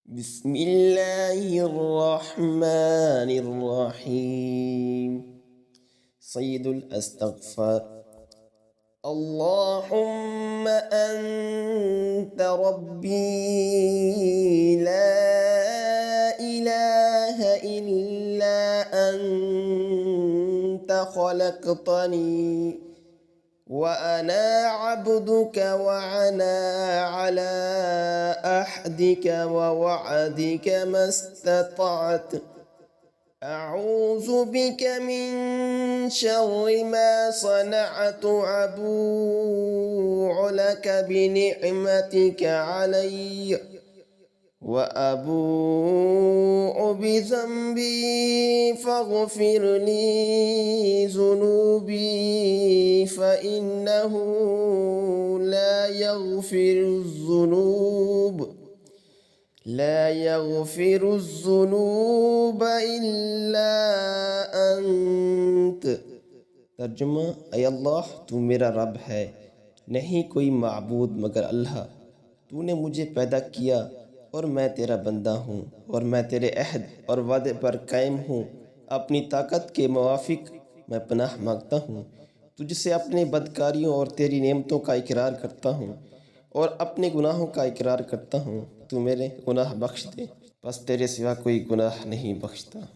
बिस्मिल्लाहिर्रहमानिर्रहीम। सय्यदुल अस्तग़फ़ार। अल्लाहुम्मा अंत रब्बी ला इलाहा इल्ला अंत खलक़तनी व अना अब्दुक व अना अला अहदिक व वअदिक मस्ततअत अऊज़ु बिक मिन शर्रि मा सनअतु अबूउ लक बिनिअमतिक अलय्य व अबूउ बिज़ंबी फ़ग़फ़िर ली ज़ुनूबी फ़इन्नहु ला यग़फ़िरुज़्ज़ुनूब इल्ला अंत। तर्जुमा: ऐ अल्लाह, तू मेरा रब है, नहीं कोई माबूद मगर अल्लाह। तूने मुझे पैदा किया और मैं तेरा बंदा हूँ और मैं तेरे अहद और वादे पर कायम हूँ। अपनी ताकत के मुवाफिक मैं पनाह मांगता हूँ। तुझसे अपने बदकारियों और तेरी नेमतों का इकरार करता हूँ और अपने गुनाहों का इकरार करता हूँ। तू मेरे गुनाह बख्श दे, बस तेरे सिवा कोई गुनाह नहीं बख्शता।